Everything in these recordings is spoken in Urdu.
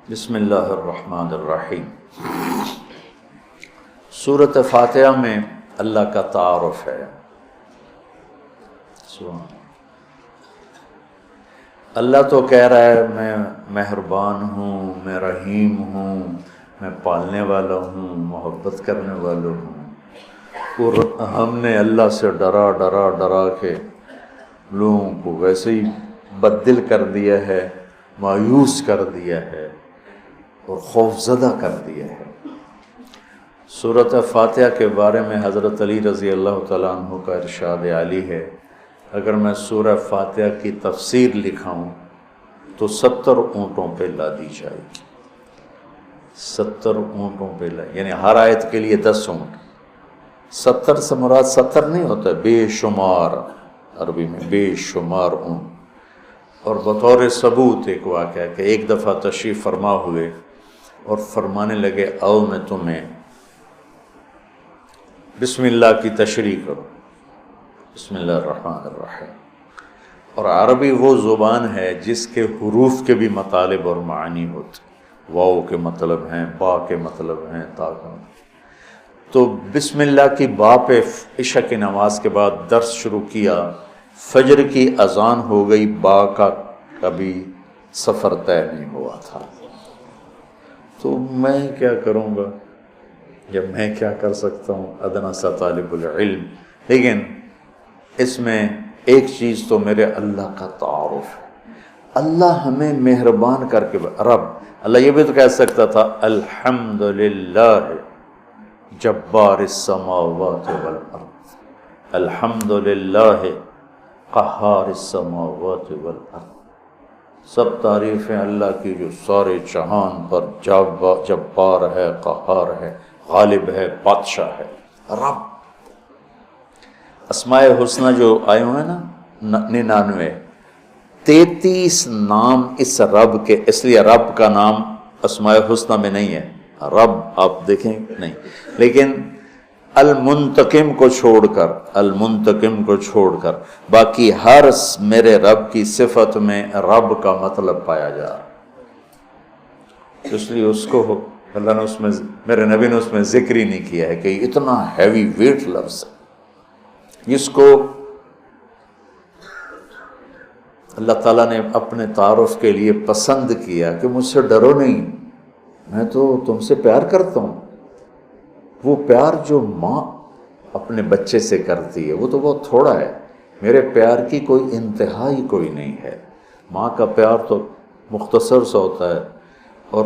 بسم اللہ الرحمن الرحیم۔ سورۃ فاتحہ میں اللہ کا تعارف ہے۔ اللہ تو کہہ رہا ہے میں مہربان ہوں، میں رحیم ہوں، میں پالنے والا ہوں، محبت کرنے والا ہوں، اور ہم نے اللہ سے ڈرا ڈرا ڈرا کے لوگوں کو ویسے ہی بددل کر دیا ہے، مایوس کر دیا ہے اور خوفزدہ کر دیا ہے۔ سورۃ فاتحہ کے بارے میں حضرت علی رضی اللہ تعالیٰ عنہ کا ارشاد عالی ہے، اگر میں سورہ فاتحہ کی تفسیر لکھاؤں تو 70 اونٹوں پہ لادی جائے گی۔ 70 اونٹوں پہ یعنی ہر آیت کے لیے 10 اونٹ۔ 70 سے مراد 70 نہیں ہوتا، بے شمار، عربی میں بے شمار اونٹ۔ اور بطور ثبوت ایک واقعہ کہ ایک دفعہ تشریف فرما ہوئے اور فرمانے لگے آؤ میں تمہیں بسم اللہ کی تشریح کرو، بسم اللہ الرحمن الرحیم۔ اور عربی وہ زبان ہے جس کے حروف کے بھی مطالب اور معنی ہوتے، واو کے مطلب ہیں، با کے مطلب ہیں، تا کا۔ تو بسم اللہ کی با پہ عشاء کی نماز کے بعد درس شروع کیا، فجر کی اذان ہو گئی، با کا کبھی سفر طے نہیں ہوا تھا۔ تو میں کیا کروں گا، یا میں کیا کر سکتا ہوں، ادنا سا طالب العلم۔ لیکن اس میں ایک چیز تو میرے اللہ کا تعارف ہے۔ اللہ ہمیں مہربان کر کے رب، اللہ یہ بھی تو کہہ سکتا تھا الحمدللہ جبار السماوات والارض، الحمدللہ قہار السماوات والارض۔ سب تعریفیں اللہ کی جو سارے جہان پر جبار ہے، قہار ہے، غالب ہے، بادشاہ ہے، رب۔ اسماء حسنہ جو آئے ہوئے نا 99، 33 نام اس رب کے، اس لیے رب کا نام اسماء حسنہ میں نہیں ہے، رب آپ دیکھیں نہیں، لیکن المنتقم کو چھوڑ کر، المنتقم کو چھوڑ کر باقی ہر میرے رب کی صفت میں رب کا مطلب پایا جا رہا، اس لیے اس کو اللہ نے اس میں، میرے نبی نے اس میں ذکر ہی نہیں کیا ہے کہ اتنا ہیوی ویٹ لفظ ہے، جس کو اللہ تعالیٰ نے اپنے تعارف کے لیے پسند کیا کہ مجھ سے ڈرو نہیں، میں تو تم سے پیار کرتا ہوں۔ وہ پیار جو ماں اپنے بچے سے کرتی ہے وہ تو بہت تھوڑا ہے، میرے پیار کی کوئی انتہا ہی کوئی نہیں ہے۔ ماں کا پیار تو مختصر سا ہوتا ہے، اور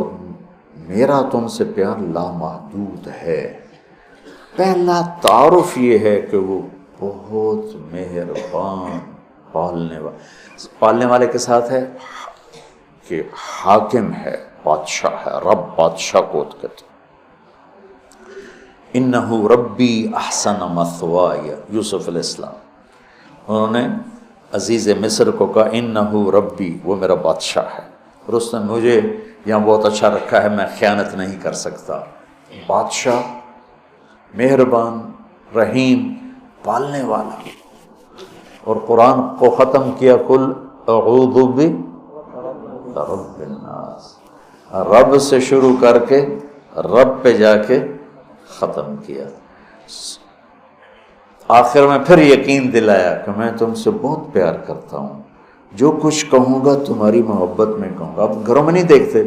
میرا تم سے پیار لامحدود ہے۔ پہلا تعارف یہ ہے کہ وہ بہت مہربان، پالنے والے کے ساتھ ہے کہ حاکم ہے، بادشاہ ہے، رب بادشاہ کو کہتے۔ انہو ربی احسن مثوائی، یوسف علیہ السلام، انہوں نے عزیز مصر کو کہا انہو ربی، وہ میرا بادشاہ ہے، اور اس نے مجھے یہاں بہت اچھا رکھا ہے، میں خیانت نہیں کر سکتا۔ بادشاہ، مہربان، رحیم، پالنے والا۔ اور قرآن کو ختم کیا کل اعوذ برب الناس، رب سے شروع کر کے رب پہ جا کے ختم کیا۔ آخر میں پھر یقین دلایا کہ میں تم سے بہت پیار کرتا ہوں، جو کچھ کہوں گا تمہاری محبت میں کہوں گا۔ اب گھروں میں نہیں دیکھتے،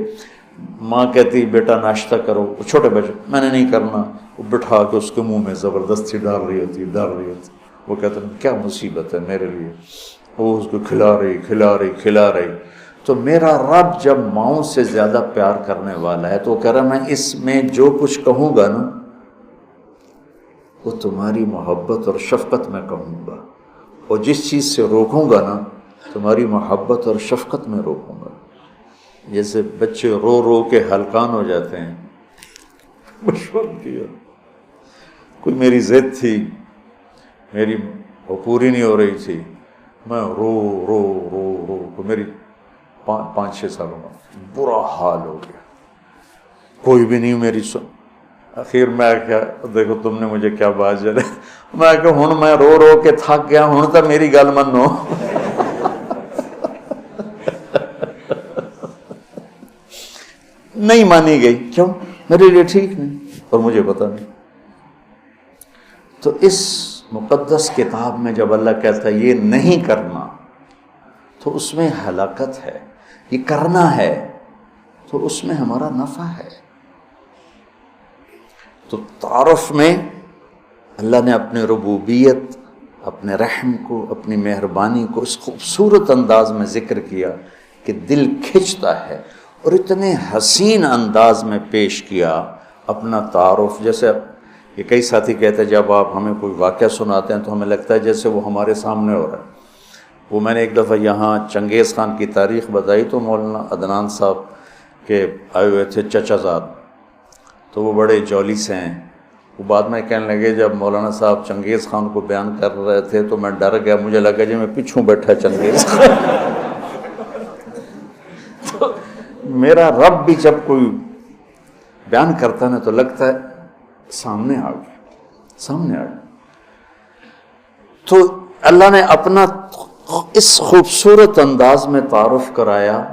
ماں کہتی بیٹا ناشتہ کرو، چھوٹے بچے میں نے نہیں کرنا، وہ بٹھا کے اس کے منہ میں زبردستی ڈال رہی ہوتی، وہ کہتے ہیں کیا مصیبت ہے میرے لیے، وہ اس کو کھلا رہی۔ تو میرا رب جب ماؤں سے زیادہ پیار کرنے والا ہے تو وہ کہہ رہا میں اس میں جو کچھ کہوں گا نا وہ تمہاری محبت اور شفقت میں کہوں گا، اور جس چیز سے روکوں گا نا تمہاری محبت اور شفقت میں روکوں گا۔ جیسے بچے رو رو کے ہلکان ہو جاتے ہیں، مشورہ کیا، کوئی میری ضد تھی، میری وہ پوری نہیں ہو رہی تھی، میں رو رو رو رو میری 5-6 سالوں میں برا حال ہو گیا، کوئی بھی نہیں میری سن۔ اخیر میں کیا، دیکھو تم نے مجھے کیا بات جلے، میں کہ ہن میں رو رو کے تھک گیا، ہن تو میری گل منو۔ نہیں مانی گئی، کیوں؟ میرے لیے ٹھیک نہیں اور مجھے پتہ نہیں۔ تو اس مقدس کتاب میں جب اللہ کہتا ہے یہ نہیں کرنا تو اس میں ہلاکت ہے، یہ کرنا ہے تو اس میں ہمارا نفع ہے۔ تو تعارف میں اللہ نے اپنے ربوبیت، اپنے رحم کو، اپنی مہربانی کو اس خوبصورت انداز میں ذکر کیا کہ دل کھنچتا ہے، اور اتنے حسین انداز میں پیش کیا اپنا تعارف۔ جیسے یہ کئی ساتھی کہتے ہیں جب آپ ہمیں کوئی واقعہ سناتے ہیں تو ہمیں لگتا ہے جیسے وہ ہمارے سامنے ہو رہا ہے۔ وہ میں نے ایک دفعہ یہاں چنگیز خان کی تاریخ بتائی تو مولانا عدنان صاحب کے آئے ہوئے تھے چچا زاد، تو وہ بڑے جولی سے ہیں۔ وہ بعد میں کہنے لگے جب مولانا صاحب چنگیز خان کو بیان کر رہے تھے تو میں ڈر گیا، مجھے لگا جی میں پیچھوں بیٹھا چنگیز خان۔ تو میرا رب بھی جب کوئی بیان کرتا نا تو لگتا ہے سامنے آ گیا، سامنے آ گیا۔ تو اللہ نے اپنا اس خوبصورت انداز میں تعارف کرایا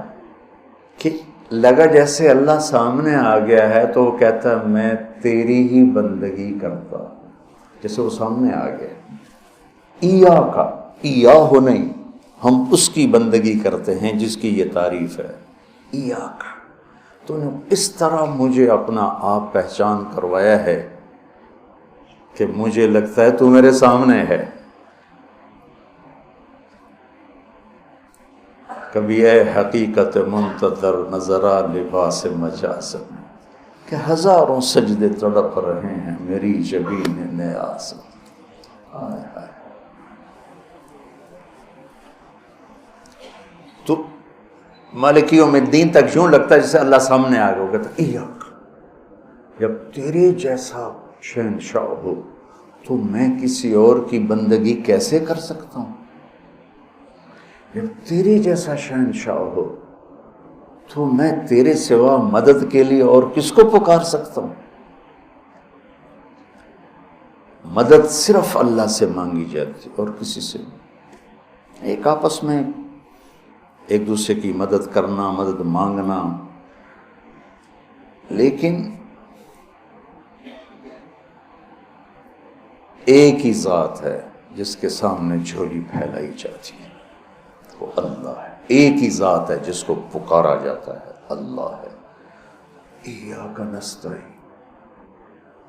کہ لگا جیسے اللہ سامنے آ گیا ہے تو وہ کہتا ہے میں تیری ہی بندگی کرتا، جیسے وہ سامنے آ گیا۔ ایا کا ایا ہو نہیں، ہم اس کی بندگی کرتے ہیں جس کی یہ تعریف ہے، ایا کا۔ تو نے اس طرح مجھے اپنا آپ پہچان کروایا ہے کہ مجھے لگتا ہے تو میرے سامنے ہے۔ کبھی اے حقیقت منتظر نظرا لباس مجاز میں، کہ ہزاروں سجدے تڑپ رہے ہیں میری جبین نیاز میں۔ آئے آئے۔ تو مالک یوم الدین تک یوں لگتا ہے جیسے اللہ سامنے آ گیا، کہتا ایاک، جب تیرے جیسا شہنشاہ ہو تو میں کسی اور کی بندگی کیسے کر سکتا ہوں؟ جب تیرے جیسا شہنشاہ ہو تو میں تیرے سوا مدد کے لیے اور کس کو پکار سکتا ہوں؟ مدد صرف اللہ سے مانگی جاتی اور کسی سے نہیں۔ ایک آپس میں ایک دوسرے کی مدد کرنا، مدد مانگنا، لیکن ایک ہی ذات ہے جس کے سامنے جھولی پھیلائی جاتی ہے، وہ اللہ ہے۔ ایک ہی ذات ہے جس کو پکارا جاتا ہے، اللہ ہے۔ ایاک نستعین،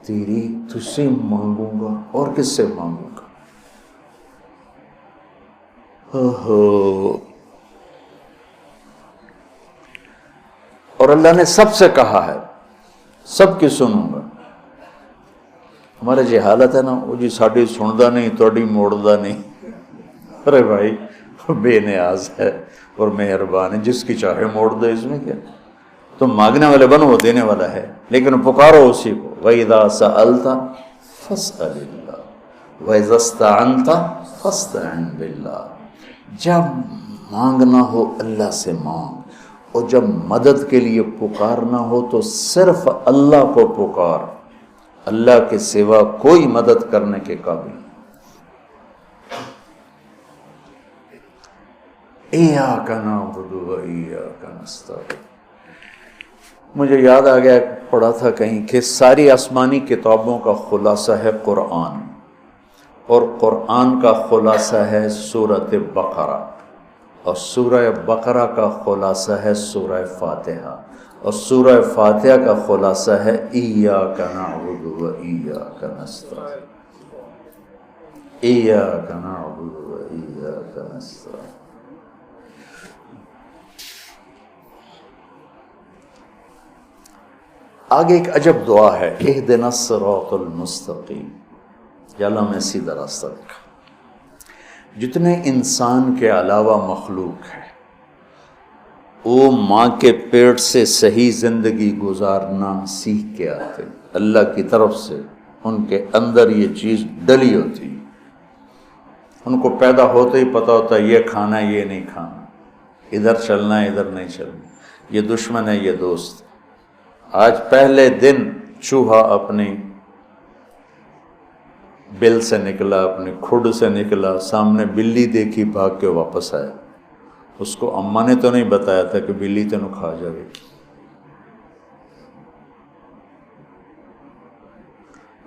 تیری تجھ سے مانگوں گا اور کس سے مانگوں گا؟ اور اللہ نے سب سے کہا ہے سب کی سنوں گا۔ ہمارے جی حالت ہے نا، وہ جی ساڈی سندا نہیں توڑی موڑدا نہیں۔ ارے بھائی بے نیاز ہے اور مہربان ہے، جس کی چاہے موڑ دے، اس میں کیا؟ تم مانگنے والے بنو، وہ دینے والا ہے، لیکن پکارو اسی کو۔ وَإِذَا سَأَلْتَ فَاسْأَلِ اللَّهَ وَإِذَا اسْتَعَنْتَ فَاسْتَعِنْ بِاللَّهِ۔ جب مانگنا ہو اللہ سے مانگ، اور جب مدد کے لیے پکارنا ہو تو صرف اللہ کو پکار، اللہ کے سوا کوئی مدد کرنے کے قابل نہیں۔ ایاک نعبد و ایاک نستعین۔ مجھے یاد آ گیا، پڑھا تھا کہیں کہ ساری آسمانی کتابوں کا خلاصہ ہے قرآن، اور قرآن کا خلاصہ ہے سورۃ بقرہ، اور سورہ بقرہ کا خلاصہ ہے سورہ فاتحہ، اور سورہ فاتحہ کا خلاصہ ہے ایاک نعبد و ایاک نستعین، ایاک نعبد و ایاک نستعین۔ آگے ایک عجب دعا ہے، اہدنا الصراط المستقیم، یا اللہ میں سیدھا راستہ دکھا۔ جتنے انسان کے علاوہ مخلوق ہے وہ ماں کے پیٹ سے صحیح زندگی گزارنا سیکھ کے آتے، اللہ کی طرف سے ان کے اندر یہ چیز ڈلی ہوتی، ان کو پیدا ہوتے ہی پتہ ہوتا ہے یہ کھانا ہے یہ نہیں کھانا، ادھر چلنا ہے ادھر نہیں چلنا، یہ دشمن ہے یہ دوست۔ آج پہلے دن چوہا اپنی بل سے نکلا، اپنی کھڈ سے نکلا، سامنے بلی دیکھی بھاگ کے واپس آیا۔ اس کو اماں نے تو نہیں بتایا تھا کہ بلی تینوں کھا جائے گی،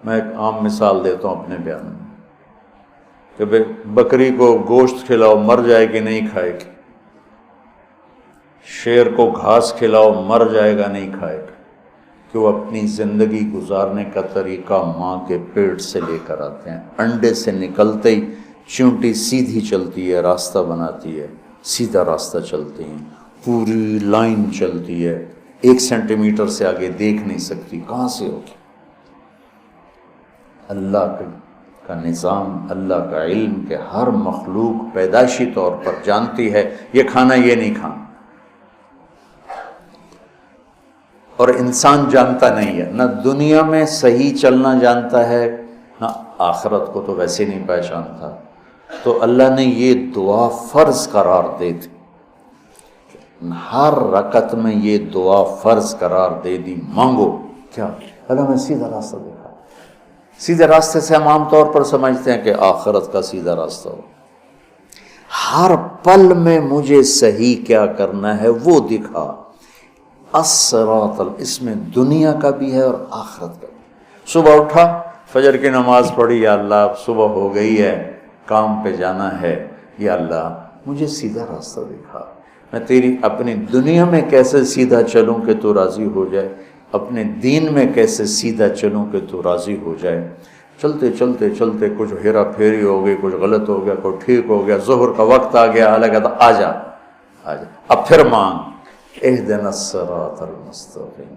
میں ایک عام مثال دیتا ہوں اپنے بیان میں کہ بکری کو گوشت کھلاؤ مر جائے گی نہیں کھائے گی، شیر کو گھاس کھلاؤ مر جائے گا نہیں کھائے گا، کہ وہ اپنی زندگی گزارنے کا طریقہ ماں کے پیٹ سے لے کر آتے ہیں۔ انڈے سے نکلتے ہی چونٹی سیدھی چلتی ہے، راستہ بناتی ہے، سیدھا راستہ چلتی ہیں، پوری لائن چلتی ہے، 1 سینٹی میٹر سے آگے دیکھ نہیں سکتی، کہاں سے ہوگی؟ اللہ کا نظام، اللہ کا علم کہ ہر مخلوق پیدائشی طور پر جانتی ہے یہ کھانا یہ نہیں کھانا، اور انسان جانتا نہیں ہے، نہ دنیا میں صحیح چلنا جانتا ہے نہ آخرت کو تو ویسے نہیں پہچانتا۔ تو اللہ نے یہ دعا فرض قرار دے دی، ہر رکعت میں یہ دعا فرض قرار دے دی، مانگو کیا؟ اللہ میں سیدھا راستہ دیکھا۔ سیدھے راستے سے ہم عام طور پر سمجھتے ہیں کہ آخرت کا سیدھا راستہ ہو، ہر پل میں مجھے صحیح کیا کرنا ہے وہ دکھا۔ الصراط، اس میں دنیا کا بھی ہے اور آخرت کا بھی۔ صبح اٹھا، فجر کی نماز پڑھی، یا اللہ صبح ہو گئی ہے، کام پہ جانا ہے، یا اللہ مجھے سیدھا راستہ دکھا، میں تیری اپنی دنیا میں کیسے سیدھا چلوں کہ تو راضی ہو جائے، اپنے دین میں کیسے سیدھا چلوں کہ تو راضی ہو جائے۔ چلتے چلتے چلتے کچھ ہیرا پھیری ہو گئی، کچھ غلط ہو گیا، کوئی ٹھیک ہو گیا، ظہر کا وقت آ گیا، اللہ کہتا آ جا آ جا، اب پھر مانگ، اہدنا الصراط المستقیم،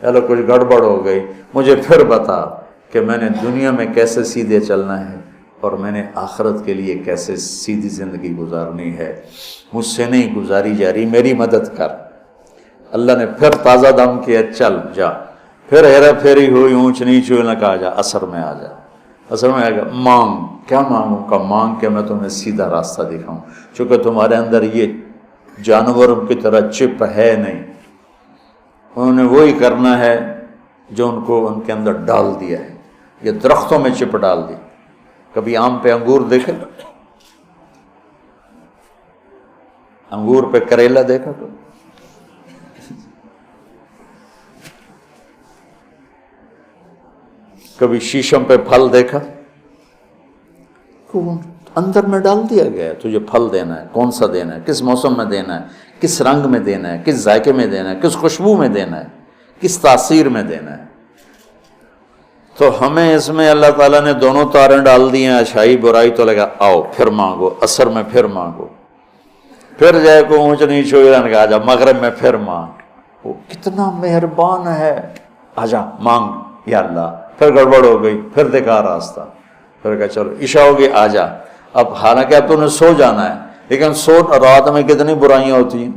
اللہ کچھ گڑبڑ ہو گئی، مجھے پھر بتا کہ میں نے دنیا میں کیسے سیدھے چلنا ہے اور میں نے آخرت کے لیے کیسے سیدھی زندگی گزارنی ہے، مجھ سے نہیں گزاری جا رہی، میری مدد کر۔ اللہ نے پھر تازہ دم کیا، چل جا، پھر ہیرا پھیری ہوئی، اونچ نیچ ہوئی، نہ کہا جا عصر میں آ جا، عصر میں آ گیا، مانگ، کیا مانگوں کا؟ مانگ کہ میں تمہیں سیدھا راستہ دکھاؤں، چونکہ تمہارے اندر یہ جانوروں کی طرح چپ ہے نہیں، انہوں نے وہی کرنا ہے جو ان کو ان کے اندر ڈال دیا ہے، یہ درختوں میں چپ ڈال دی۔ کبھی آم پہ انگور دیکھے؟ انگور پہ کریلا دیکھا تو؟ کبھی شیشم پہ پھل دیکھا؟ اندر میں ڈال دیا گیا ہے، تجھے پھل دینا ہے، کون سا دینا ہے، کس موسم میں دینا ہے، کس رنگ میں دینا ہے، کس ذائقے میں دینا ہے، کس خوشبو میں دینا ہے، کس تاثیر میں دینا ہے۔ تو ہمیں اس میں اللہ تعالیٰ نے دونوں تاریں ڈال دی ہیں، اچھائی برائی، تو لگا آؤ پھر مانگو، عصر میں پھر مانگو، پھر جائے کو اونچ نیچ ہو جانے کا، آجا مغرب میں پھر مانگ، وہ کتنا مہربان ہے، آجا مانگ یا اللہ، پھر گڑبڑ ہو گئی، پھر دکھا راستہ، پھر کہا چلو عشاء ہوگی آجا۔ اب حالانکہ اب تو نے سو جانا ہے، لیکن سو رات میں کتنی برائیاں ہوتی ہیں،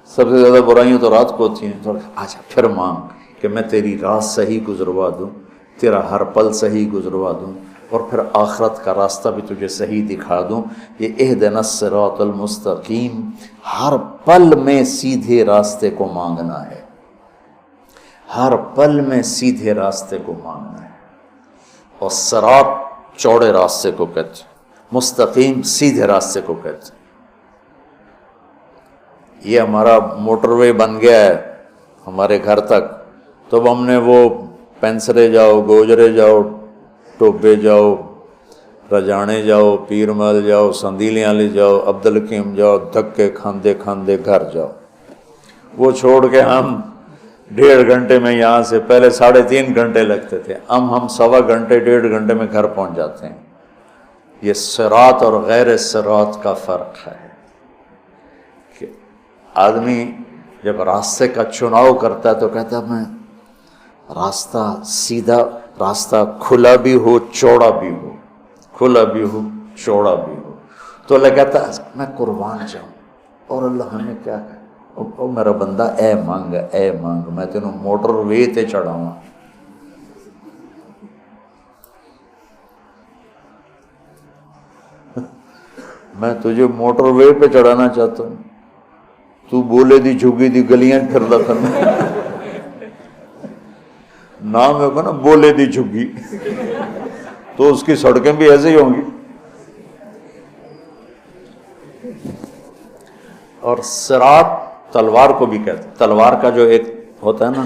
سب سے زیادہ برائیاں تو رات کو ہوتی ہیں، تو آجا پھر مانگ کہ میں تیری رات صحیح گزروا دوں، تیرا ہر پل صحیح گزروا دوں، اور پھر آخرت کا راستہ بھی تجھے صحیح دکھا دوں۔ یہ اہدنا الصراط المستقیم، ہر پل میں سیدھے راستے کو مانگنا ہے، ہر پل میں سیدھے راستے کو مانگنا ہے۔ اور صراط چوڑے راستے کو کہتے، مستقیم سیدھے راستے کو کہتے۔ یہ ہمارا موٹر وے بن گیا ہے ہمارے گھر تک، تو اب ہم نے وہ پینسرے جاؤ، گوجرے جاؤ، ٹوبے جاؤ، رجانے جاؤ، پیر محل جاؤ، سندیلیاں لے جاؤ، عبدالحکیم جاؤ، دھکے کھاندے کھاندے گھر جاؤ۔ وہ چھوڑ کے ہم 1.5 گھنٹے میں یہاں سے، پہلے 3.5 گھنٹے لگتے تھے، ہم 1.25 گھنٹے 1.5 گھنٹے میں گھر پہنچ جاتے ہیں۔ یہ صراط اور غیر صراط کا فرق ہے کہ آدمی جب راستے کا چناؤ کرتا ہے تو کہتا ہے میں راستہ سیدھا، راستہ کھلا بھی ہو چوڑا بھی ہو، کھلا بھی ہو چوڑا بھی ہو، تو اللہ کہتا ہے میں قربان جاؤں، اور اللہ ہمیں کیا کہا، او میرا بندہ اے مانگ، میں تینوں موٹر وے تے چڑھاؤں، میں تجھے موٹر وے پہ چڑھانا چاہتا ہوں، تو بولے دی جھگی دی گلیاں پھر رکھنا، نام ہوگا نا بولے دی جھگی، تو اس کی سڑکیں بھی ایسے ہی ہوں گی۔ اور صراط تلوار کو بھی کہتے ہیں، تلوار کا جو ایک ہوتا ہے نا،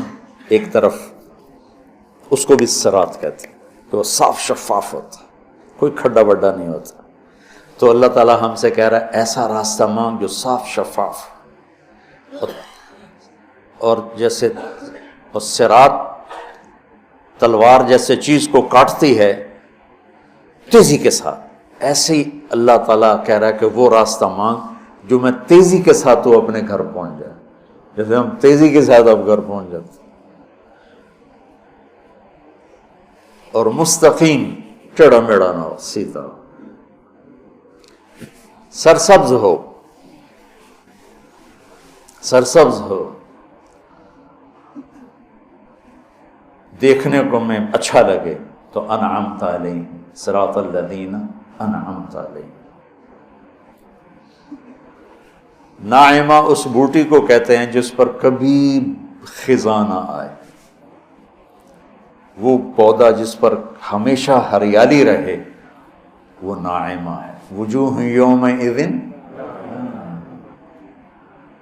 ایک طرف اس کو بھی صراط کہتے ہیں، کہ وہ صاف شفاف ہوتا ہے، کوئی کھڈا بڈا نہیں ہوتا. تو اللہ تعالیٰ ہم سے کہہ رہا ہے ایسا راستہ مانگ جو صاف شفاف، اور جیسے صراط تلوار جیسے چیز کو کاٹتی ہے تیزی کے ساتھ، ایسے ہی اللہ تعالیٰ کہہ رہا ہے کہ وہ راستہ مانگ جو میں تیزی کے ساتھ تو اپنے گھر پہنچ جائے، جیسے ہم تیزی کے ساتھ اب گھر پہنچ جاتے، اور مستقیم، ٹیڑھا میڑا نہ ہو، سیدھا ہو، سرسبز ہو، سرسبز ہو، دیکھنے کو میں اچھا لگے. تو انعمت علیہم صراط الذین انعمت علیہم. ناعمہ اس بوٹی کو کہتے ہیں جس پر کبھی خزاں نہ آئے، وہ پودا جس پر ہمیشہ ہریالی رہے وہ ناعمہ ہے. وجوہ یومئذ،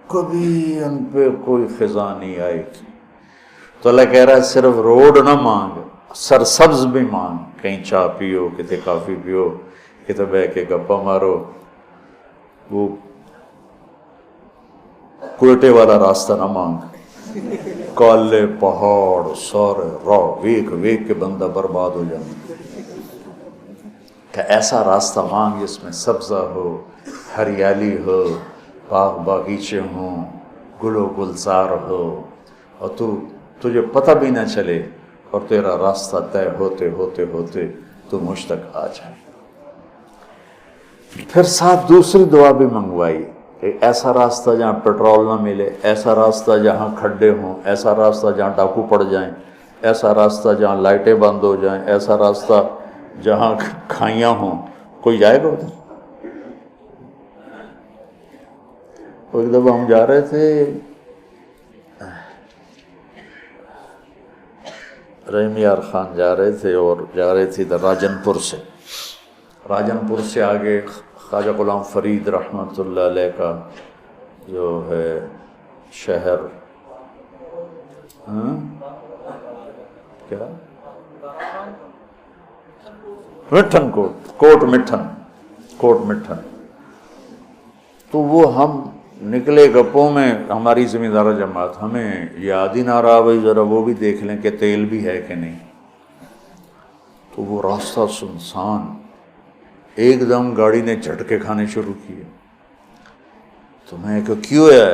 کبھی ان پہ کوئی خزاں نہیں آئے گی. تو اللہ کہہ رہا ہے صرف روڈ نہ مانگ، سرسبز بھی مانگ، کہیں چائے پیو، کتے کافی پیو، کتے بہ کے گپا مارو. وہ کوئٹے والا راستہ نہ مانگ، کالے پہاڑ سارے راہ ویک ویک کے بندہ برباد ہو جائے. کہ ایسا راستہ مانگ جس میں سبزہ ہو، ہریالی ہو، باغ باغیچے ہوں، گل و گلزار ہو، اور تجھے پتہ بھی نہ چلے، اور تیرا راستہ طے ہوتے ہوتے ہوتے تو مجھ تک آ جائے. پھر ساتھ دوسری دعا بھی منگوائی کہ ایسا راستہ جہاں پیٹرول نہ ملے، ایسا راستہ جہاں کھڈے ہوں، ایسا راستہ جہاں ڈاکو پڑ جائیں، ایسا راستہ جہاں لائٹیں بند ہو جائیں، ایسا راستہ جہاں کھائیاں ہوں. کوئی جائے گا ادھر؟ ایک دفعہ ہم جا رہے تھے، رحیم یار خان جا رہے تھے، اور جا رہے تھے ادھر راجن پور سے آگے خواجہ غلام فرید رحمۃ اللہ علیہ کا جو ہے شہر، کیا مٹھن کوٹ مٹھن. تو وہ ہم نکلے گپوں میں، ہماری ذمہ دار جماعت، ہمیں یاد ہی نہ رہا بھائی ذرا وہ بھی دیکھ لیں کہ تیل بھی ہے کہ نہیں. تو وہ راستہ سنسان، ایک دم گاڑی نے جھٹکے کھانے شروع کیے. تو میں کہ کیوں ہے؟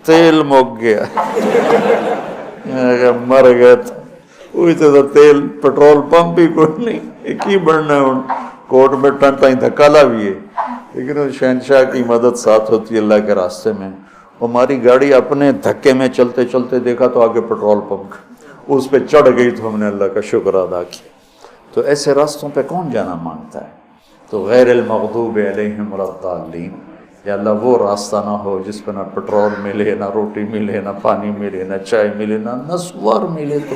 تیل مک گیا. مر گئے. وہی تو تیل پٹرول پمپ ہی کوئی نہیں، ایک ہی بڑھنا ہے. کوٹ میں ٹن تائیں دھکا لا بھی ہے، لیکن شہنشاہ کی مدد ساتھ ہوتی ہے اللہ کے راستے میں. ہماری گاڑی اپنے دھکے میں چلتے چلتے دیکھا تو آگے پٹرول پمپ، اس پہ چڑھ گئی تو ہم نے اللہ کا شکر ادا کیا. تو ایسے راستوں پہ کون جانا مانگتا ہے؟ تو غیر المغضوب علیہم ولا الضالین، یا اللہ وہ راستہ نہ ہو جس پہ نہ پٹرول ملے، نہ روٹی ملے، نہ پانی ملے، نہ چائے ملے، نہ نسوار ملے. تو